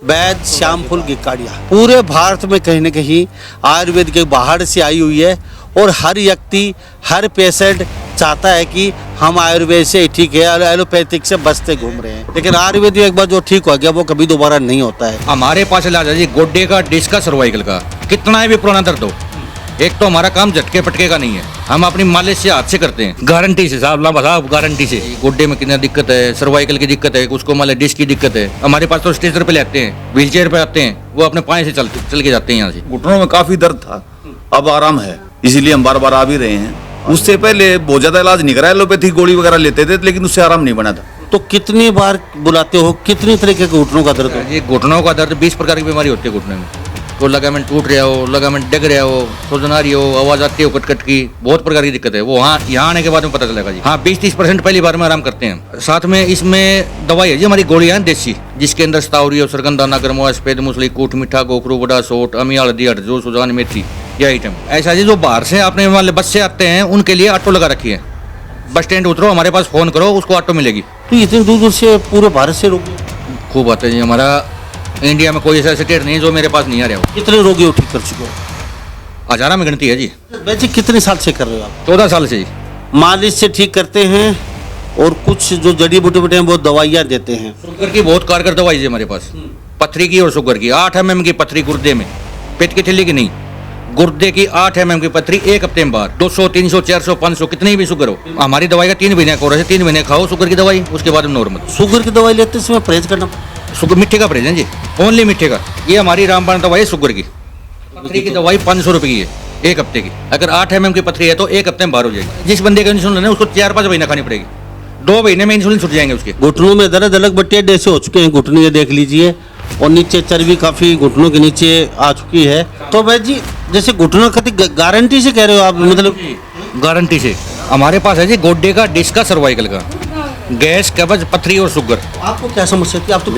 वैद्य श्यामफूल गिकाड़िया पूरे भारत में कहीं न कहीं आयुर्वेद के बाहर से आई हुई है और हर व्यक्ति हर पेशेंट चाहता है कि हम आयुर्वेद से ही ठीक है, एलोपैथिक से बचते घूम रहे हैं, लेकिन आयुर्वेद एक बार जो ठीक हो गया वो कभी दोबारा नहीं होता है। हमारे पास इलाज है जी गोड्डे का, डिस्क का, सर्वाइकल का, कितना भी पुराना दर्द हो। एक तो हमारा काम झटके पटके का नहीं है, हम अपनी मालिश से हाथ से करते हैं, गारंटी से साहब, साहब गारंटी से। गोड्डे में कितना दिक्कत है, सर्वाइकल की दिक्कत है, उसको मान डिस्क की दिक्कत है, हमारे पास तो स्ट्रेचर पे लेते हैं, व्हील चेयर पे आते हैं, वो अपने पाए से चल के जाते हैं यहाँ से। घुटनों में काफी दर्द था, अब आराम है, इसीलिए हम बार बार आ भी रहे हैं। उससे पहले बहुत ज्यादा इलाज नहीं करा, एलोपैथिक गोली वगैरह लेते थे, लेकिन उससे आराम नहीं बना था। तो कितनी बार बुलाते हो, कितनी तरीके के घुटनों का दर्द हो? ये घुटनों का दर्द 20 प्रकार की बीमारी होती है घुटने में। तो लगामेंट टूट रहा हो, लगामेंट डग रहा हो, सूजन आ रही हो, आवाज आती हो कट की, बहुत प्रकार की दिक्कत है। वो यहाँ आने के बाद में पता चलेगा जी। हाँ, 20-30% पहली बार में आराम करते हैं। साथ में इसमें दवाई है जी, हमारी गोलियां हैं देसी, जिसके अंदर सतावरी, सरगंधाना, ग्रमोआ, सफेद मूसली, कूट मीठा, गोखरू, बड़ा सोट, अमी, हल्दी, हटजो, सुजान, मेथी, ये आइटम। ऐसा जी जो बाहर से अपने वाले बस से आते हैं उनके लिए ऑटो लगा रखी है। बस स्टैंड उतरो, हमारे पास फोन करो, उसको ऑटो मिलेगी। तो इतनी दूर दूर से पूरे भारत से रोगी खूब आते हैं जी। हमारा इंडिया में कोई ऐसा स्टेट नहीं है जो मेरे पास नहीं आ रहा हो। कितने रोगी हो ठीक कर चुके हो? हजारों में गिनती है जी। वैसे कितने साल से कर रहे हो आप? 14 साल से जी। मालिश से ठीक करते हैं और कुछ जो जड़ी बूटी बूटे हैं वो दवाइयाँ देते हैं। शुगर की बहुत कारगर दवाई है हमारे पास, पथरी की और शुगर की। 8 mm की पथरी गुर्दे में, पेट की थैली की नहीं, गुर्दे की 8 mm की पथरी 1 हफ्ते में बाहर। 200, 300, 400, 500 कितनी भी शुगर हो, हमारी दवाई का 3 महीने का कोर्स है। 3 महीने खाओ शुगर की दवाई, उसके बाद नॉर्मल। शुगर की दवाई लेते समय परहेज करना? शुगर मीठे का परहेज है जी, ओनली मीठे का। ये हमारी रामबाण दवाई है शुगर की। पथरी की दवाई 500 रुपये की है 1 हफ्ते की। अगर 8 mm की पथरी है तो 1 हफ्ते में बाहर हो जाएगी। जिस बंदे का इंसुलिन है उसको 4-5 महीने खानी पड़ेगी, 2 महीने में इंसुलिन छूट जाएंगे उसके। घुटनों में दर्द अलग बट्टे ऐसे हो चुके हैं, घुटने ये देख लीजिए, और नीचे चर्बी काफी घुटनों के नीचे आ चुकी है। तो भाई जी जैसे घुटनों की गारंटी से कह रहे हो आप, मतलब गारंटी से हमारे पास है जी गोड्डे का, डिस्क का, सर्वाइकल का, गैस, कब्ज, पथरी और शुगर। आपको क्या समस्या थी? आप तो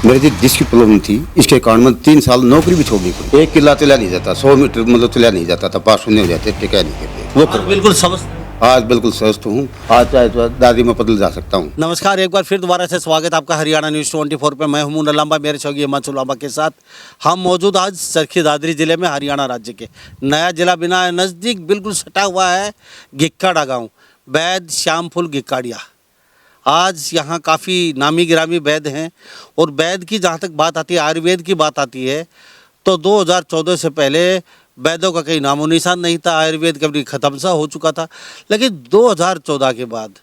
मेरी डिस्क की प्रॉब्लम थी, इसके कारण मैं 3 साल नौकरी भी छोड़नी पड़ी। 1 किला चला नहीं जाता, 100 मीटर मतलब चला नहीं जाता था, पास होने हो जाते, टिका नहीं करते। वो बिल्कुल समझ। आज बिल्कुल स्वस्थ हूँ, आज चाहे तो दादी में बदल जा सकता हूँ। नमस्कार, एक बार फिर दोबारा से स्वागत आपका हरियाणा न्यूज़ 24 पे। मैं हूं मुन्ना लांबा, मेरे सहयोगी हिमांशु लांबा के साथ हम मौजूद आज चरखी दादरी जिले में, हरियाणा राज्य के। नया जिला बिना नज़दीक बिल्कुल सटा हुआ है गिक्काड़ा गाँव, वैद्य श्यामफूल गिकाड़िया। आज यहाँ काफ़ी नामी गिरामी वैद्य हैं, और वैद्य की जहाँ तक बात आती है, आयुर्वेद की बात आती है, तो 2014 से पहले वैद्यों का कहीं नामो निशान नहीं था। आयुर्वेद कभी ख़त्म सा हो चुका था, लेकिन 2014 के बाद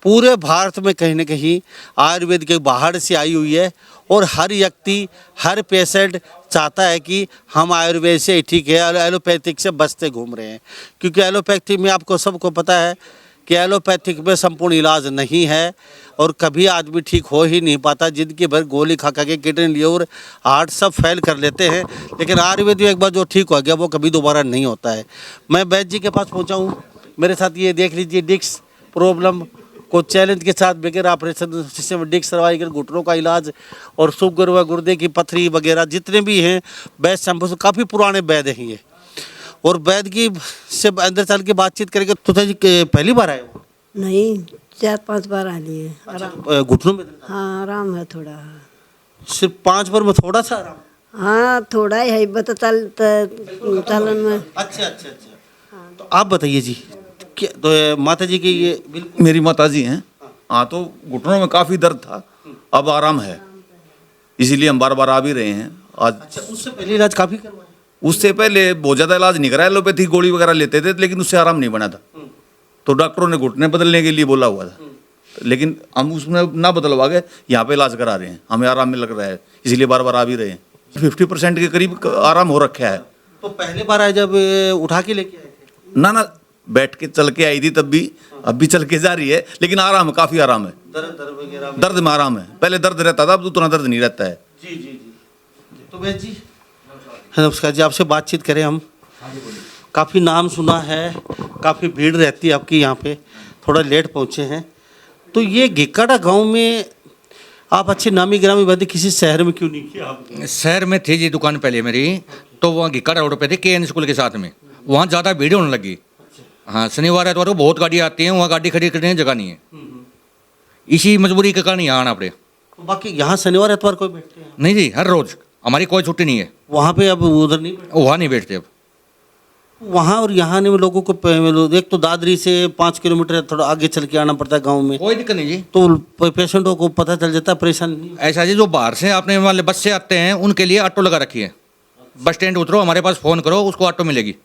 पूरे भारत में कहीं न कहीं आयुर्वेद के बाहर से आई हुई है, और हर व्यक्ति हर पेशेंट चाहता है कि हम आयुर्वेद से ही ठीक है, एलोपैथिक से बचते घूम रहे हैं। क्योंकि एलोपैथिक में आपको सबको पता है कि एलोपैथिक में संपूर्ण इलाज नहीं है, और कभी आदमी ठीक हो ही नहीं पाता। जिंदगी भर गोली खा खा के किडनी, लीवर, हार्ट सब फेल कर लेते हैं, लेकिन आयुर्वेद में एक बार जो ठीक हो गया वो कभी दोबारा नहीं होता है। मैं वैद्य जी के पास पहुंचा हूँ, मेरे साथ ये देख लीजिए डिस्क प्रॉब्लम को चैलेंज के साथ बगैर ऑपरेशन सिस्टम, डिस्क, सर्वाइकल, घुटनों का इलाज, और शुगर व गुर्दे की पथरी वगैरह जितने भी हैं वैद्य शैम्पू, काफ़ी पुराने वैद्य हैं ये। और वैद्य की से अंदर चल के बातचीत करेंगे। तो जी पहली बार आए हो? नहीं, 4-5 बार आ लिए। आराम, घुटनों में? हाँ आराम है थोड़ा। सिर्फ 5 बार में थोड़ा सा आराम? हाँ थोड़ा ही है, बता चलन में। अच्छा। तो आप बताइए जी, क्या तो माता जी की ये बिल्कुल मेरी माता जी हैं। हाँ, तो घुटनों में काफी दर्द था, अब आराम है, इसीलिए हम बार बार आ भी रहे हैं आज। अच्छा, उससे पहले इलाज काफी करवाया? उससे पहले बहुत ज्यादा इलाज नहीं करा, एलोपैथिक गोली वगैरह लेते थे, लेकिन उससे आराम नहीं बना था। तो डॉक्टरों ने घुटने बदलने के लिए बोला हुआ था, लेकिन हम उसमें ना बदलवा गए, यहाँ पे इलाज करा रहे हैं, हमें आराम में लग रहा है, इसलिए बार बार आ भी रहे हैं। 50% के करीब आराम हो रखा है। तो पहले बार आए जब उठा के लेके आए थे? ना, बैठ के चल के आई थी तब भी, अब भी चल के जा रही है, लेकिन आराम है, काफी आराम है। दर्द में आराम है, पहले दर्द रहता था, अब उतना दर्द नहीं रहता है। जी। तो वैद्य जी नमस्कार जी, आपसे बातचीत करें हम। काफ़ी नाम सुना है, काफ़ी भीड़ रहती है आपकी यहाँ पे, थोड़ा लेट पहुँचे हैं। तो ये गिक्काड़ा गांव में आप अच्छे नामी ग्रामी वैद्य किसी शहर में क्यों नहीं किया आपने? शहर में थी जी दुकान पहले मेरी, तो वहाँ गिक्काड़ा रोड पे थी, KN स्कूल के साथ में। वहाँ ज़्यादा भीड़ होने लगी। हाँ, शनिवार एतवार को बहुत गाड़ी आती है, वहाँ गाड़ी खड़ी करने की जगह नहीं है। इसी मजबूरी के कारण यहाँ आना पड़े। तो बाकी यहाँ शनिवार एतवार कोई बैठते हैं? नहीं जी, हर रोज हमारी कोई छुट्टी नहीं है। वहाँ पे अब उधर नहीं बैठते? वहाँ नहीं बैठते अब। वहाँ और यहाँ ने लोगों को एक तो दादरी से 5 किलोमीटर थोड़ा आगे चल के आना पड़ता है गांव में, कोई दिक्कत नहीं जी। तो पेशेंटों को पता चल जाता है, परेशान नहीं? ऐसा जी, जो बाहर से आपने वाले बस से आते हैं उनके लिए ऑटो लगा रखी है। बस स्टैंड उतरो, हमारे पास फ़ोन करो, उसको ऑटो मिलेगी,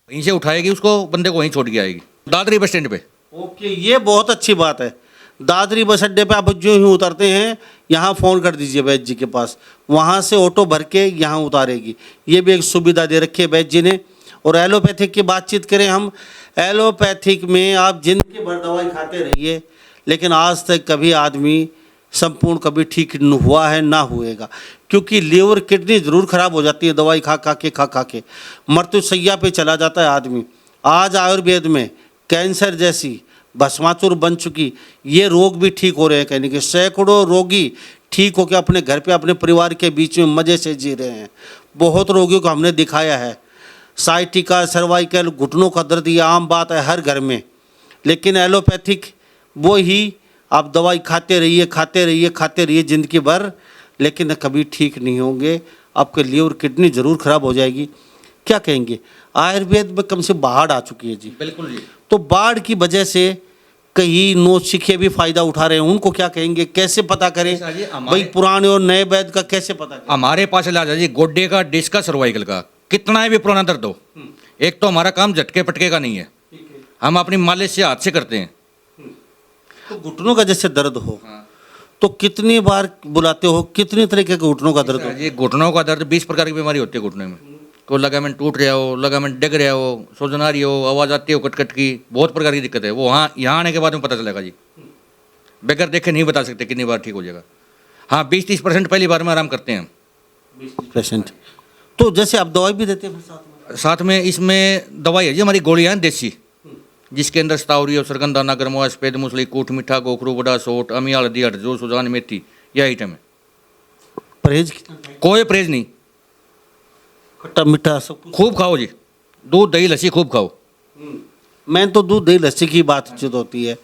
वहीं से उठाएगी उसको, बंदे को वहीं छोड़ के आएगी दादरी बस स्टैंड पे। ओके, ये बहुत अच्छी बात है। दादरी बस अड्डे पे आप जो ही उतरते हैं यहाँ फ़ोन कर दीजिए वैद्य जी के पास, वहाँ से ऑटो भर के यहाँ उतारेगी। ये भी एक सुविधा दे रखी है वैद्य जी ने। और एलोपैथिक की बातचीत करें हम, एलोपैथिक में आप जिंदगी भर दवाई खाते रहिए, लेकिन आज तक कभी आदमी संपूर्ण कभी ठीक न हुआ है, ना हुएगा, क्योंकि लीवर किडनी ज़रूर खराब हो जाती है दवाई खा के मृत्युशैया पे चला जाता है आदमी। आज आयुर्वेद में कैंसर जैसी भस्मासुर बन चुकी ये रोग भी ठीक हो रहे हैं, कहने के सैकड़ों रोगी ठीक होकर अपने घर पे अपने परिवार के बीच में मज़े से जी रहे हैं। बहुत रोगियों को हमने दिखाया है। साइटिका, सर्वाइकल, घुटनों का दर्द ये आम बात है हर घर में, लेकिन एलोपैथिक वो ही आप दवाई खाते रहिए ज़िंदगी भर, लेकिन कभी ठीक नहीं होंगे। आपके लीवर किडनी ज़रूर खराब हो जाएगी। क्या कहेंगे? आयुर्वेद में कम से बाढ़ आ चुकी है जी। बिल्कुल जी। तो बाढ़ की वजह से कई नौसिखिए भी फायदा उठा रहे हैं, उनको क्या कहेंगे? कैसे पता करें भाई पुराने और नए वैद्य का कैसे पता करें? हमारे पास इलाज है जी, गोड्डे का, डिस्क का, सर्वाइकल का, कितना भी पुराना दर्द हो। एक तो हमारा काम झटके पटके का नहीं है, हम अपनी मालिश से हाथ से करते हैं। तो घुटनों का जैसे दर्द हो तो कितनी बार बुलाते हो? कितने तरीके के घुटनों का दर्द हो? जी, घुटनों का दर्द 20 प्रकार की बीमारी होती है घुटने में। कोई लगामेंट टूट रहा हो, लगामेंट डग रहा हो, सूजन आ रही हो, आवाज़ आती हो कट की, बहुत प्रकार की दिक्कत है। वो वहाँ यहाँ आने के बाद में पता चलेगा जी, बगैर देखे नहीं बता सकते कितनी बार ठीक हो जाएगा। हाँ, 20-30% पहली बार में आराम करते हैं 20%। तो जैसे आप दवाई भी देते हैं साथ में इसमें दवाई है जी, हमारी गोलियाँ हैं देसी, जिसके अंदर स्तावरी और सरगंधा, नागरमोआ, सफेद मूसली, कूट मीठा, गोखरू, बड़ा सोट, अमी, हल्दी, हटजो, सुजान, मेथी, यह आइटम है। परहेज कितना? कोई परहेज नहीं, खट्टा मीठा सब कुछ? खूब खाओ जी, दूध दही लस्सी खूब खाओ। मैं तो दूध दही लस्सी की बातचीत होती है,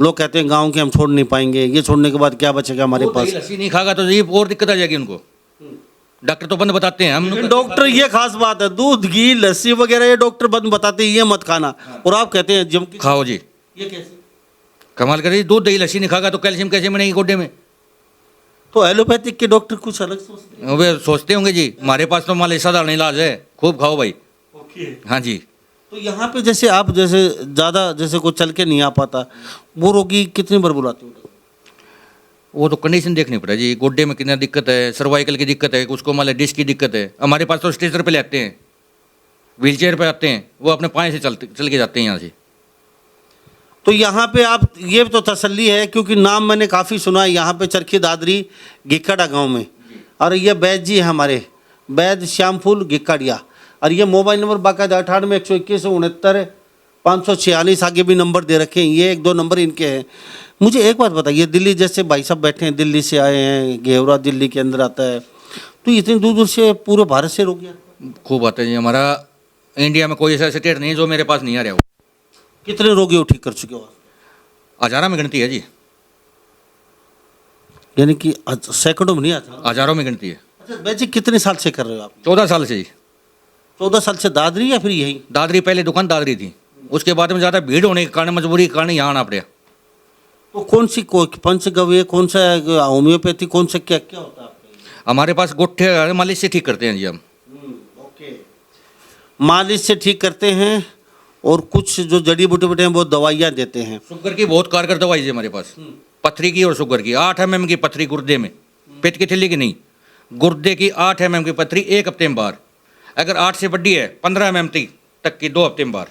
लोग कहते हैं गांव के हम छोड़ नहीं पाएंगे, ये छोड़ने के बाद क्या बचेगा हमारे दूध पास? दही लस्सी नहीं खाएगा तो जी और दिक्कत आ जाएगी उनको। डॉक्टर तो बंद बताते हैं, हम डॉक्टर ये खास बात है, दूध घी लस्सी वगैरह ये डॉक्टर बंद बताते हैं, ये मत खाना, और आप कहते हैं जम के खाओ जी। ये कैसे? कमाल करिए, दूध दही लस्सी नहीं खाएगा तो कैल्शियम कैसे बनेगी गोड्डे में? तो एलोपैथिक के डॉक्टर कुछ अलग सोचते हैं। वे सोचते होंगे जी, हमारे पास तो मान साधारण इलाज है, खूब खाओ भाई। ओके। हाँ जी। तो यहाँ पे जैसे आप जैसे ज़्यादा जैसे कोई चल के नहीं आ पाता, वो रोगी कितनी बार बुलाते हो? वो तो कंडीशन देखनी पड़ेगी जी, गोड्डे में कितना दिक्कत है, सर्वाइकल की दिक्कत है, उसको मान डिस्क की दिक्कत है। हमारे पास तो स्ट्रेचर पे ले आते हैं, व्हील चेयर पर आते हैं, वो अपने पाँव से चल के जाते हैं यहाँ से। तो यहाँ पे आप ये तो तसल्ली है, क्योंकि नाम मैंने काफ़ी सुना है यहाँ पे चरखी दादरी गिक्काड़ा गांव में, और ये वैद्य जी है हमारे, वैद्य श्यामफूल गिक्काड़िया, और ये मोबाइल नंबर बाकायदा 98-121-69-546 आगे भी नंबर दे रखे हैं, ये 1-2 नंबर इनके हैं। मुझे एक बात बताइए, दिल्ली जैसे भाई साहब बैठे हैं, दिल्ली से आए हैं, घेवरा दिल्ली के अंदर आता है, तो इतनी दूर दूर से पूरे भारत से रोगी आते हैं? खूब आते हैं जी, हमारा इंडिया में कोई ऐसा स्टेट नहीं है जो मेरे पास नहीं आ रहा हो। कितने रोगी ठीक कर चुके हो? हजारों में गिनती है जी, यानी कि सैकड़ों में नहीं आता? हजारों में गिनती है। अच्छा वैसे जी कितने साल से कर रहे हो आप? 14 साल से जी। 14 साल से दादरी या फिर यही? दादरी, पहले दुकान दादरी थी, उसके बाद में ज़्यादा भीड़ होने के कारण, मजबूरी के कारण यहाँ आना पड़ा। तो कौन सी पंचगव्य, कौन सा होम्योपैथी, कौन सा क्या क्या होता है आपका? हमारे पास गुट्ठे मालिश से ठीक करते हैं जी हम। ओके, मालिश से ठीक करते हैं, और कुछ जो जड़ी बूटी हैं वो दवाइयाँ देते हैं। शुगर की बहुत कारगर दवाई है हमारे पास, पथरी की और शुगर की। 8 mm की पथरी गुर्दे में, पेट की थैली की नहीं, गुर्दे की 8 mm की पथरी 1 हफ्ते में बार, अगर 8 से बड़ी है 15 mm तक की 2 हफ्ते में बार।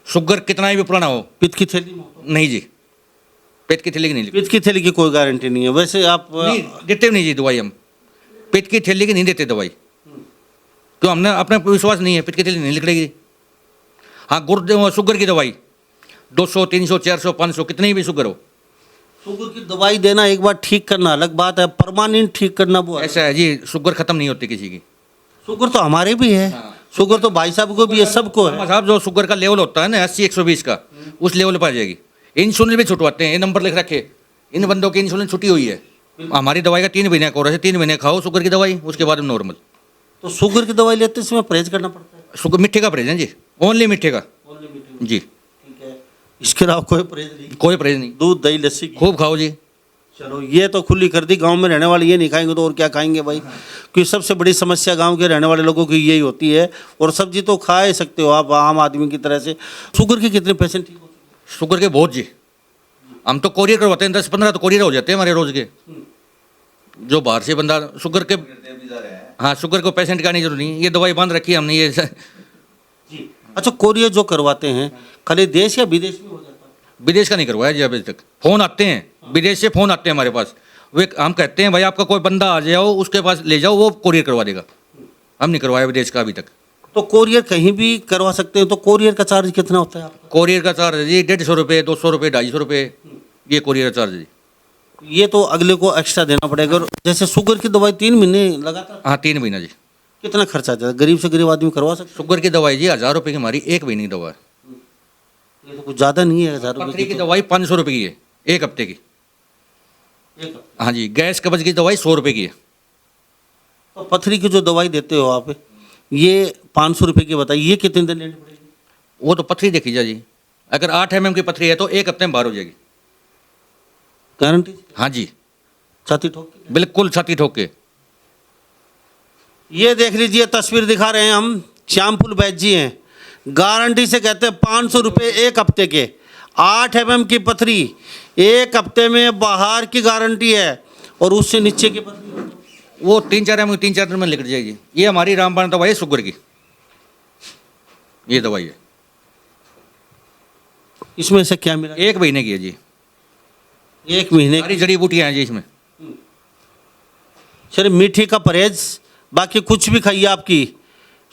शुगर कितना ही भी पुराना हो, पित्त की थैली नहीं जी, पेट की थैली की नहीं, पित्त की थैली की कोई गारंटी नहीं है वैसे आप नहीं देते नहीं जी दवाई हम, पेट की थैली की नहीं देते दवाई, क्यों? हमने अपने विश्वास नहीं है, पेट की थैली नहीं निकलेगी। हाँ, गुर्दे शुगर की दवाई 200, 300, 400, 500 कितनी भी शुगर हो। शुगर की दवाई देना एक बार ठीक करना अलग बात है, परमानेंट ठीक करना वो अलग। ऐसा है जी, शुगर खत्म नहीं होती किसी की। शुगर तो हमारे भी है, शुगर तो भाई साहब को भी है, सबको है साहब। जो शुगर का लेवल होता है ना 80-120 का, उस लेवल पर आ जाएगी। इंसुलिन भी छुटवाते हैं, ये नंबर लिख रखे, इन बंदों की इंसुलिन छुट्टी हुई है। हमारी दवाई का 3 महीने का कोर्स है, 3 महीने खाओ शुगर की दवाई, उसके बाद नॉर्मल। तो शुगर की दवाई लेते समय परहेज करना पड़ता है? शुगर मिट्ठे का परहेज है जी, ओनली मिट्ठे का जी, ठीक है, इसके अलावा कोई परहेज नहीं? कोई परहेज नहीं। दूध दही लस्सी की? खूब खाओ जी। चलो ये तो खुली कर दी, गांव में रहने वाले ये नहीं खाएंगे तो और क्या खाएंगे भाई? क्योंकि सबसे बड़ी समस्या गांव के रहने वाले लोगों की यही होती है। और सब्जी तो खा ही सकते हो आप आम आदमी की तरह से। शुगर के कितने पेशेंट ठीक हो चुके हैं? शुगर के बहुत जी, हम तो कोरियर करवाते हैं, 10-15 तो कोरियर हो जाते हैं हमारे रोज के। जो बाहर से बंदा शुगर के, हाँ शुगर को पेशेंट का नहीं जरूरी नहीं, ये दवाई बंद रखी है हमने ये। जी। अच्छा, कोरियर जो करवाते हैं खाली देश या विदेश में हो जाता है? विदेश का नहीं करवाया जी अभी तक। फोन आते हैं विदेश से, फोन आते हैं हमारे पास, वे हम कहते हैं भाई आपका कोई बंदा आ जाओ उसके पास ले जाओ, वो कोरियर करवा देगा। हम नहीं करवाया विदेश का अभी तक। तो कोरियर कहीं भी करवा सकते हैं, तो कोरियर का चार्ज कितना होता है आपका? कोरियर का चार्ज है जी 150 रुपये, 200 रुपये, 250 रुपये, ये कोरियर का चार्ज है जी। ये तो अगले को एक्स्ट्रा देना पड़ेगा। और जैसे शुगर की दवाई 3 महीने लगातार, हाँ 3 महीना जी। कितना खर्चा आ जाता है? गरीब से गरीब आदमी करवा सकते शुगर की दवाई जी 1000 रुपये की हमारी 1 महीने की दवा है। हैं? ये तो कुछ ज़्यादा नहीं है 1000 पथरी रुपये की दवाई 500 रुपये की है 1 हफ्ते की। एक। हाँ जी, गैस कब्ज की दवाई 100 रुपये की है। तो पथरी की जो दवाई देते हो आप, ये 500 रुपये की बताइए, ये कितने दिन लेनी पड़ेगी? वो तो पथरी देखी जा जी, अगर 8 mm की पथरी है तो 1 हफ्ते में बाहर हो जाएगी। गारंटी? हाँ जी, छाती ठोक के? बिल्कुल छाती ठोक के। ये देख लीजिए, तस्वीर दिखा रहे हैं हम, श्यामपुल बैच जी हैं, गारंटी से कहते हैं 500 रुपये 1 हफ्ते के। 8 mm की पथरी 1 हफ्ते में बाहर की गारंटी है। और उससे नीचे की पथरी वो 3-4 mm 3-4 दिन में निकल जाएगी। ये हमारी रामबाण दवाई है शुगर की, ये दवाई है। इसमें से क्या मिला? 1 महीने की है जी, 1 महीने सारी जड़ी बूटियाँ हैं जी इसमें। सिर्फ मीठी का परहेज, बाकी कुछ भी खाइए, आपकी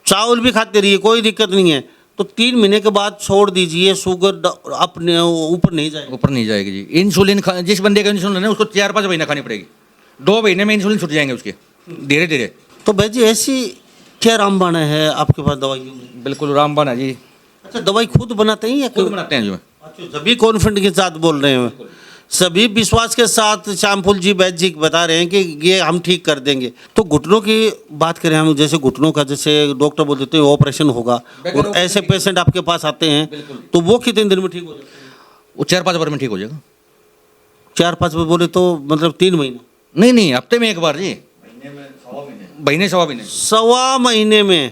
चावल भी खाते रहिए, कोई दिक्कत नहीं है। तो 3 महीने के बाद छोड़ दीजिए, शुगर अपने ऊपर नहीं जाएगी? ऊपर नहीं जाएगी जी। इंसुलिन जिस बंदे का इंसुलिन है उसको 4-5 महीना खानी पड़ेगी, 2 महीने में इंसुलिन छूट जाएंगे उसके धीरे धीरे। तो भाई जी ऐसी क्या रामबाण है आपके पास दवाइयों में? बिल्कुल रामबाण है जी, अच्छा, दवाई खुद बनाते हैं या खुद बनाते हैं जो। अच्छा, सभी कॉन्फिडेंट के साथ बोल रहे हैं, सभी विश्वास के साथ श्यामपुल जी बैच जी बता रहे हैं कि ये हम ठीक कर देंगे। तो घुटनों की बात करें हम, जैसे घुटनों का, जैसे डॉक्टर बोल देते हैं ऑपरेशन होगा, और ऐसे पेशेंट आपके पास आते हैं, तो वो कितने दिन में ठीक हो जाते हैं? वो 4-5 बार में ठीक हो जाएगा। 4-5 में बोले तो मतलब 3 महीने? नहीं, हफ्ते में 1 बार जी, महीने सवा महीने, सवा महीने में।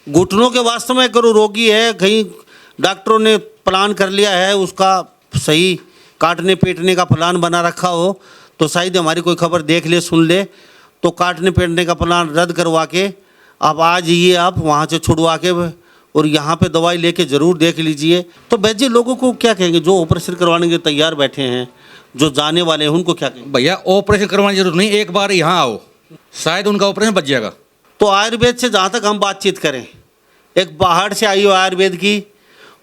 घुटनों के वास्तव में करो रोगी है, कहीं डॉक्टरों ने प्लान कर लिया है उसका सही काटने पीटने का प्लान बना रखा हो, तो शायद हमारी कोई खबर देख ले सुन ले, तो काटने पीटने का प्लान रद्द करवा के आप आ जाइए, आप वहाँ से छुड़वा के और यहाँ पे दवाई लेके ज़रूर देख लीजिए। तो बैजी लोगों को क्या कहेंगे जो ऑपरेशन करवाने के तैयार बैठे हैं, जो जाने वाले हैं, उनको क्या कहेंगे? भैया ऑपरेशन करवाने की जरूरत नहीं, एक बार यहाँ आओ, शायद उनका ऑपरेशन बच जाएगा। तो आयुर्वेद से जहाँ तक हम बातचीत करें, एक बाहर से आई हो आयुर्वेद की,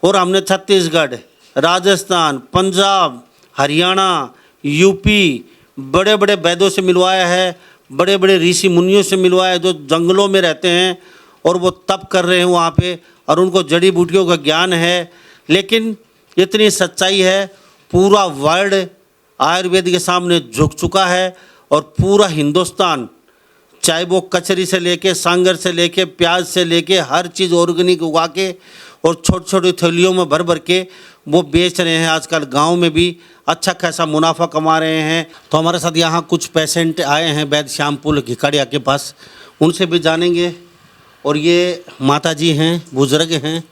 और हमने छत्तीसगढ़, राजस्थान, पंजाब, हरियाणा, यूपी बड़े बड़े वैद्यों से मिलवाया है, बड़े बड़े ऋषि मुनियों से मिलवाया है जो जंगलों में रहते हैं और वो तप कर रहे हैं वहाँ पे, और उनको जड़ी बूटियों का ज्ञान है। लेकिन इतनी सच्चाई है, पूरा वर्ल्ड आयुर्वेद के सामने झुक चुका है, और पूरा हिंदुस्तान, चाहे वो कचरी से लेके, सांगर से लेके, प्याज से लेके, हर चीज़ ऑर्गेनिक उगा के और छोटी छोटी थैलियों में भर भर के वो बेच रहे हैं। आजकल गांव में भी अच्छा खासा मुनाफा कमा रहे हैं। तो हमारे साथ यहाँ कुछ पेशेंट आए हैं वैद्य श्यामपुल घिकाड़िया के पास, उनसे भी जानेंगे। और ये माता जी हैं, बुजुर्ग हैं,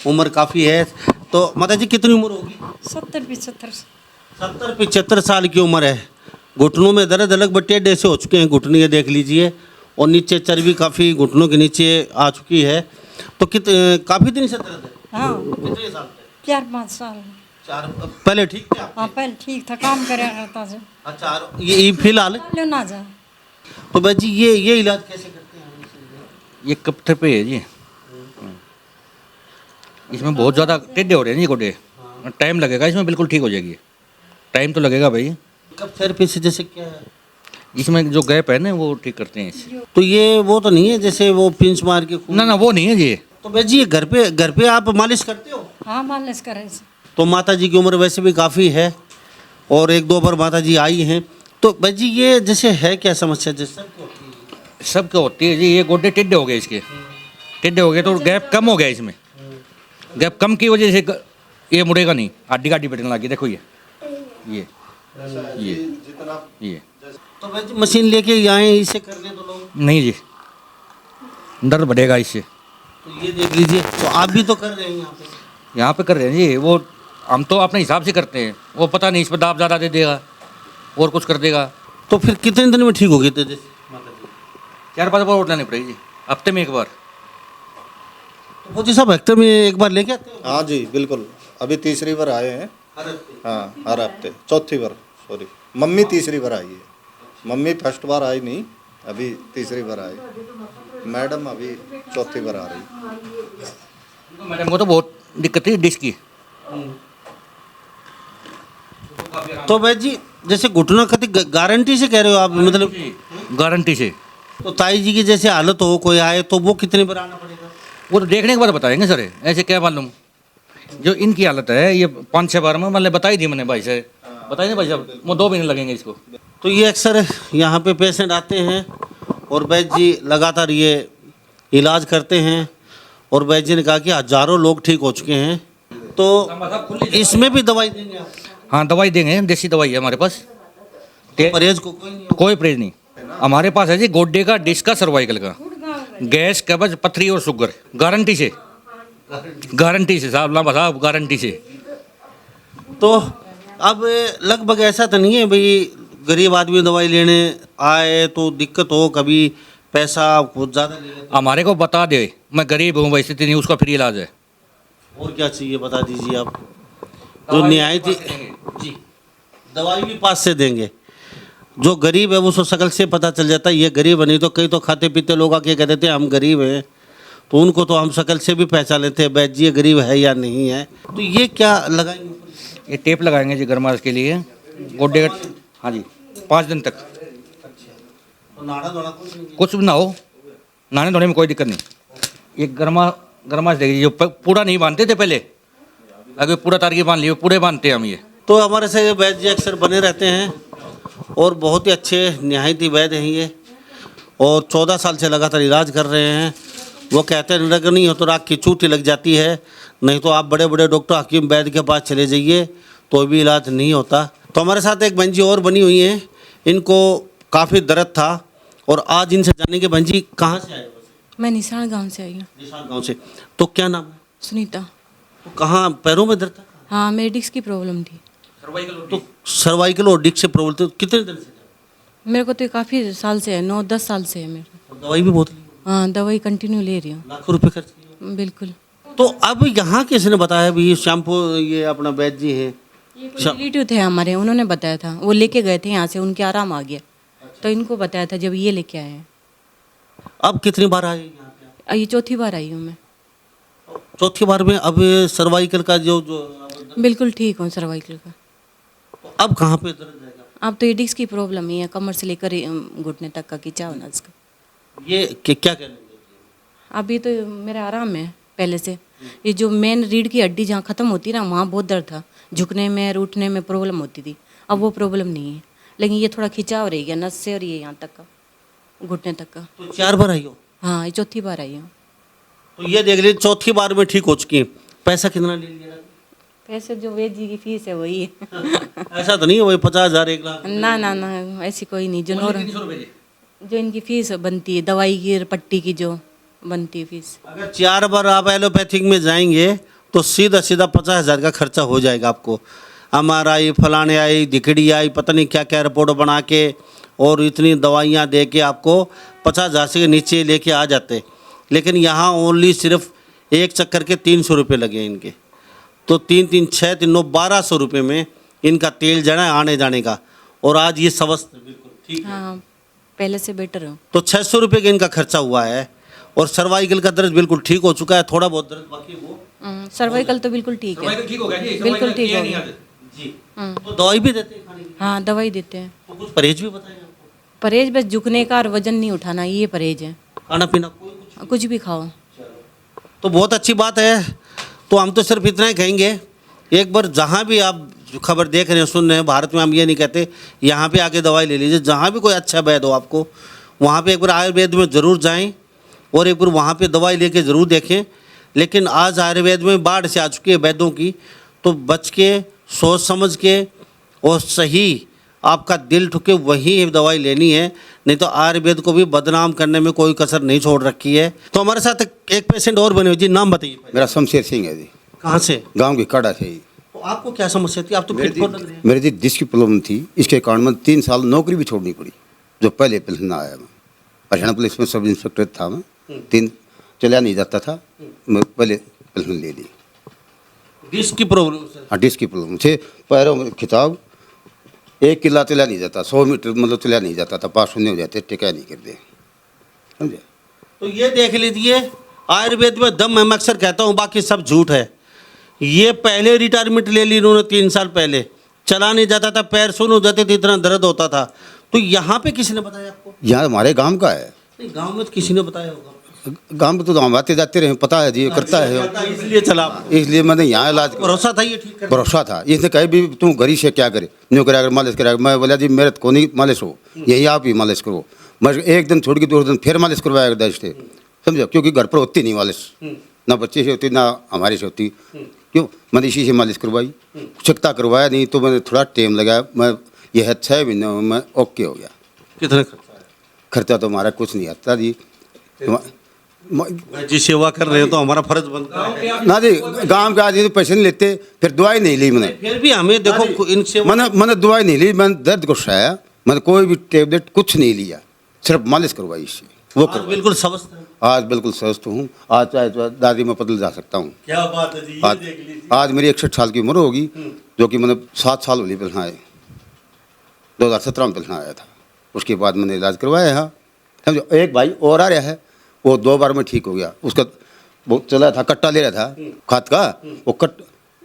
उम्र काफ़ी है। तो माता जी कितनी उम्र होगी? 70-75 साल की उम्र है। घुटनों में दर्द अलग बट्टे ऐसे हो चुके हैं, घुटने देख लीजिए, और नीचे चर्बी काफ़ी घुटनों के नीचे आ चुकी है। तो काफ़ी दिन से दर्द है? हाँ, कितने साल से? 4-5 साल। पहले ठीक थे आप? हाँ, पहले ठीक था, काम करे करता से। अच्छा, ये फिलहाल? ले ना जा। तो भाई जी ये इलाज कैसे करते हैं? ये कब पे है जी, इसमें बहुत ज़्यादा टेढ़े हो रहे हैं जी गोडे, टाइम लगेगा इसमें, बिल्कुल ठीक हो जाएगी, टाइम तो लगेगा भाई। कब थेरेपी से जैसे क्या है? इसमें जो गैप है ना वो ठीक करते हैं इससे। तो ये वो तो नहीं है जैसे वो पिंच मार के खून? ना वो नहीं है जी। तो भाई जी ये घर पे आप मालिश करते हो? हाँ, मालिश करे से। तो माता जी की उम्र वैसे भी काफ़ी है, और एक दो बार माता जी आई हैं। तो भाई जी ये जैसे है क्या समस्या जैसे सब क्या होती है जी, ये गोड्डे टेढ़े हो गए इसके, टेढ़े हो गए तो गैप कम हो गया इसमें, गैप कम की वजह से ये मुड़ेगा नहीं, हड्डी गाड्डी बैठने लगी। देखो ये तो भाई जी मशीन लेके आए इसे करने तो लोग नहीं जी, दर्द बढ़ेगा इससे। तो ये देख लीजिए, तो आप भी तो कर रहे हैं यहाँ पे कर रहे हैं जी, वो हम तो अपने हिसाब से करते हैं, वो पता नहीं इस पर दाब ज़्यादा दे देगा और कुछ कर देगा। तो फिर कितने दिन में ठीक हो गए थे जैसे 4-5 बार वोट लेनी पड़ेगी जी, हफ्ते में एक बार। तो फौजी साहब हेक्टर में एक बार लेके आते हो? हाँ जी बिल्कुल, अभी तीसरी बार आए हैं। हाँ हर हफ्ते, चौथी बार, सॉरी मम्मी तीसरी बार आई है, मम्मी फर्स्ट बार आई नहीं, अभी तीसरी बार आई, मैडम अभी चौथी बार आ रही। मैडम को तो बहुत दिक्कत थी डिस्क की। तो भाई जी जैसे घुटना खती गारंटी से कह रहे हो आप, मतलब गारंटी से। तो ताई जी की जैसे हालत हो, कोई आए तो वो कितने बार आना पड़ेगा? वो तो देखने के बाद बताएंगे सर, ऐसे क्या मालूम। जो इनकी हालत है ये 5-6 बार में मतलब बताई थी मैंने भाई से, बताई नहीं भाई साहब, वो 2 महीने लगेंगे इसको। तो ये अक्सर यहाँ पे पेशेंट आते हैं और वैद्य जी लगातार ये इलाज करते हैं, और वैद्य जी ने कहा कि हजारों लोग ठीक हो चुके हैं। तो इसमें भी दवाई देंगे आप? हाँ दवाई देंगे, देसी दवाई है हमारे पास। परहेज को कोई नहीं होगा? कोई परहेज नहीं हमारे पास है जी, गोड्डे का, डिस्क का, सर्वाइकल का, गैस, कब्ज, पथरी और शुगर, गारंटी से, गारंटी से साहब, लामा साहब गारंटी से। तो अब लगभग ऐसा तो नहीं है भाई गरीब आदमी दवाई लेने आए तो दिक्कत हो, कभी पैसा कुछ ज़्यादा ले लेते? हमारे को बता दे मैं गरीब हूँ, वैसे नहीं, उसका फ्री इलाज है। और क्या चाहिए बता दीजिए आप, जो न्याय थी जी, दवाई भी पास से देंगे। जो गरीब है वो उसको शकल से पता चल जाता है ये गरीब है, नहीं तो कई तो खाते पीते लोग आके कह देते हैं हम गरीब हैं, तो उनको तो हम शकल से भी पहचान लेते हैं बैठ जी ये गरीब है या नहीं है। तो ये क्या लगाएंगे? ये टेप लगाएंगे जी गर्माश के लिए, गोड्डे का। हाँ जी 5 दिन तक तो नाड़ा धोना कुछ भी ना हो, नहाने धोने में कोई दिक्कत नहीं। ये गर्माश देगी, जो पूरा नहीं बांधते थे पहले, अगर पूरा तार की बांध लिए, पूरे बांधते हैं हम ये। तो हमारे से वैद्य जी अक्सर बने रहते हैं और बहुत ही अच्छे निहायती वैद्य हैं ये, और 14 साल से लगातार इलाज कर रहे हैं। वो कहते हैं नरक नहीं हो तो राख की चूटी लग जाती है, नहीं तो आप बड़े बड़े डॉक्टर हकीम वैद्य के पास चले जाइए तो भी इलाज नहीं होता। तो हमारे साथ एक बहन जी और बनी हुई हैं, इनको काफ़ी दर्द था और आज इनसे जानेंगे बहन जी कहाँ से आए? मैं निशान गांव से आई हूँ। निशान गाँव से। तो क्या नाम है? सुनीता। तो कहाँ पैरों में दर्द था? हाँ मेरी डिस्क की प्रॉब्लम थी। तो सर्वाइकल और डिस्क से प्रॉब्लम थी, कितने दिन से? मेरे को तो काफ़ी साल से है, 9-10 साल से है मेरे को। दवाई भी बहुत ली? हाँ दवाई कंटिन्यू ले रही हूँ। लाखों रुपए खर्च किए? बिल्कुल। तो अब यहाँ किसने बताया भी शैम्पू ये अपना वैद्य जी है? रिलेटिव थे हमारे, उन्होंने बताया था, वो लेके गए थे यहाँ से, उनके आराम आ गया तो इनको बताया था जब ये लेके आए हैं। अब कितनी बार आए यहाँ पे? ये चौथी बार आई हूँ मैं। चौथी बार में अब सर्वाइकल का जो बिल्कुल ठीक हूँ सर्वाइकल का। तो अब कहाँ पे दर्द रहेगा? अब तो ये डिस्क की प्रॉब्लम ही है, कमर से लेकर घुटने तक का खिंचाव ना इसका। ये क्या कहने? अभी तो मेरा आराम है पहले से। ये जो मेन रीढ़ की हड्डी जहाँ ख़त्म होती ना, वहाँ बहुत दर्द था, झुकने में, उठने में प्रॉब्लम होती थी। अब वो प्रॉब्लम नहीं है, लेकिन ये थोड़ा खिंचाव रह गया नस से और ये यहाँ तक का, घुटने तक का। तो 4 बार आई हो? हाँ ये चौथी बार आई हूँ। तो ये देख लीजिए चौथी बार में ठीक हो चुकी है। पैसा कितना ले लिया? पैसे जो वेद जी की फीस है वही है। ऐसा तो नहीं है वही 50,000 1 लाख? ना ना ना ऐसी कोई नहीं। जो इनकी फीस बनती है दवाई की, पट्टी की जो बनती है फीस। अगर 4 बार आप एलोपैथिक में जाएंगे तो सीधा 50,000 का खर्चा हो जाएगा आपको। MRI फलाने आई, दिखड़ी आई, पता नहीं क्या क्या रिपोर्ट बना के और इतनी दवाइयाँ दे के आपको 50,000 से नीचे लेके आ जाते। लेकिन यहाँ ओनली सिर्फ एक चक्कर के 300 रुपये लगे इनके। तो 3-3 6 3 9 1200 रुपये में इनका तेल जड़ा है आने जाने का, और आज ये स्वस्थ बिल्कुल ठीक है। हाँ पहले से बेटर हूँ। तो 600 रुपये का इनका खर्चा हुआ है, और सर्वाइकल का दर्द बिल्कुल ठीक हो चुका है, थोड़ा बहुत दर्द बाकी वो सर्वाइकल तो बिल्कुल ठीक है, ठीक हो गया जी, बिल्कुल ठीक हो गया। जी। तो दवाई भी देते हैं खाने की? हाँ दवाई देते हैं। तो कुछ परहेज भी बताएं आपको? परहेज बस झुकने का और वजन नहीं उठाना, ये परहेज है। खाना पीना कोई कुछ भी खाओ। तो बहुत अच्छी बात है। तो हम तो सिर्फ इतना ही कहेंगे एक बार जहाँ भी आप खबर देख रहे हैं, सुन रहे हैं, भारत में हम ये नहीं कहते यहाँ पे आके दवाई ले लीजिए, जहाँ भी कोई अच्छा वैद्य हो आपको, वहाँ पे एक बार आयुर्वेद में ज़रूर जाएं और एक बार वहाँ पे दवाई लेके ज़रूर देखें। लेकिन आज आयुर्वेद में बाढ़ से आ चुकी है वैद्यों की, तो बच के, सोच समझ के और सही आपका दिल ठुके वही दवाई लेनी है, नहीं तो आयुर्वेद को भी बदनाम करने में कोई कसर नहीं छोड़ रखी है। तो हमारे साथ एक पेशेंट और बने हुए जी, नाम बताइए। मेरा शमशेर सिंह है जी, कहाँ से? गांव की काड़ा से ही। तो आपको क्या समस्या थी? आप तो फिट लग रहे हैं। मेरी जी डिस्क की प्रॉब्लम थी, इसके कारण मैं 3 साल नौकरी भी छोड़नी पड़ी। जो पहले पेंशन आया, मैं हरियाणा पुलिस में सब इंस्पेक्टर था, मैं 3 चला नहीं जाता था, मैं पहले पेंशन ले ली। डिस्क की प्रॉब्लम से? हाँ, डिस्क की प्रॉब्लम से पैरों में खिंचाव, 1 किला चला नहीं जाता, 100 मीटर मतलब चला नहीं जाता था, पास शून्य हो जाते, टिका नहीं करते, समझे। तो ये देख लीजिए, आयुर्वेद में दम है, मैं अक्सर कहता हूँ, बाकी सब झूठ है। ये पहले रिटायरमेंट ले ली इन्होंने 3 साल पहले, चला नहीं जाता था, पैर सुन हो जाते थे, इतना दर्द होता था। तो यहाँ पे किसी ने बताया आपको? यहाँ हमारे गांव का है। नहीं, गांव में तो किसी ने बताया होगा। गांव में तो हम आते जाते रहे, पता है जी, ये करता है, इसलिए चला आपको। इसलिए मैंने यहाँ इलाज भरोसा था ये ठीक कर। भरोसा था। इसने कहे भी तुम घरी से क्या करे, न्यू करेगा मालिश करेगा। मैं बोला जी मेरे को नहीं मालिश हो, यही आप ही मालिश करो। मैं एक दिन छोड़ के 2 दिन फिर मालिश करवाया दर्द से, समझो, क्योंकि घर पर होती नहीं मालिश, ना बच्चे से होती ना हमारे से होती। क्यों? मैंने इसी से मालिश करवाई, चिकता करवाया नहीं तो मैंने थोड़ा टाइम लगाया। मैं यह 6 महीने में मैं ओके हो गया। कितना खर्चा तो हमारा कुछ नहीं आता जी। जी सेवा कर रहे हो तो हमारा फर्ज बनता है ना जी। गांव के आदमी पैसे नहीं लेते, फिर दवाई नहीं ली मैंने। फिर भी हमें देखो इनसे मैंने दवाई नहीं ली, मैंने दर्द को सहाया, मैंने कोई भी टेबलेट कुछ नहीं लिया, सिर्फ मालिश करवाई इससे, वो आज बिल्कुल स्वस्थ है। आज बिल्कुल स्वस्थ हूँ। आज चाहे तो दादी में पतल जा सकता हूँ। क्या बात है जी, ये देख लीजिए। आज मेरी 61 साल की उम्र होगी, जो कि मैंने 7 साल वाली पेंशन आए, 2017 में पेंशन आया था। उसके बाद मैंने इलाज करवाया है, समझो। एक भाई और आ रहा है, वो 2 बार में ठीक हो गया। उसका वो चला था, कट्टा ले रहा था खाद का, वो कट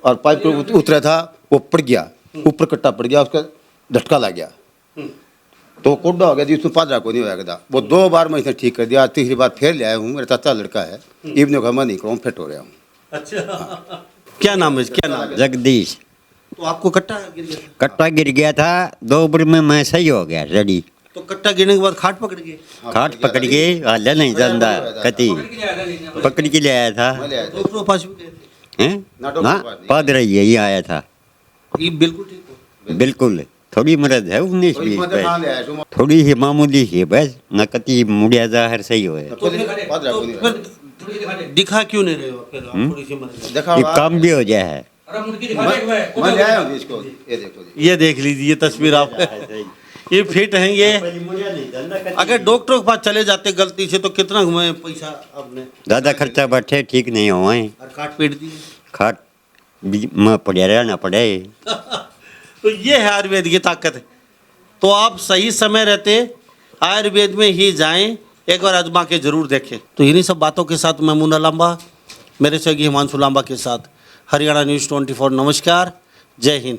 और पाइप पर उतरा था, वो पड़ गया, ऊपर कट्टा पड़ गया, उसका झटका लग गया, तो कोड्डा हो गया जी, उसमें पादरा को नहीं होया था। वो 2 बार में इसने ठीक कर दिया। 3री बार फिर ले आया हूँ, मेरा चाचा लड़का है, इब्ने को मैं नहीं कहूँ, फिट हो रहा हूँ। अच्छा, क्या नाम है? क्या नाम है? जगदीश। तो आपको कट्टा गिर गया था? कट्टा गिर गया था, 2 बार में मैं सही हो गया रेडी। तो कट्टा गिरने के बाद खाट पकड़ गए? खाट पकड़ के हाल नहीं जानता कति पकड़ के ले आया था। डॉक्टर के पास भी गए थे? हैं ना, पादरा यही आया था। ये बिल्कुल ठीक हो? बिल्कुल। थोड़ी मरद है 19-20 पे, थोड़ी ही मामूली ही बस, न कति मुड़िया जाहिर सही हो। तो फिर दिखा क्यों नहीं रहे हो? फिर आप थोड़ी सी मदद। ये काम भी हो जाए है। मैं ले आया हूँ जी इसको, ये देखो जी। ये देख लीजिए, ये तस्वीर आप ये फिट हैं ये। अगर डॉक्टर के पास चले जाते गलती से तो कितना घुमाए पैसा आपने? ज़्यादा खर्चा बैठे ठीक नहीं हुए, और खाट पीट दी। खाट में पड़े रहना पड़े। तो ये है आयुर्वेद की ताकत। तो आप सही समय रहते आयुर्वेद में ही जाएं, एक बार आजमा के जरूर देखें। तो इन्हीं सब बातों के साथ मैं मुन्ना लांबा, मेरे सहयोगी हिमांशु लांबा के साथ हरियाणा न्यूज़ 24। नमस्कार, जय हिंद।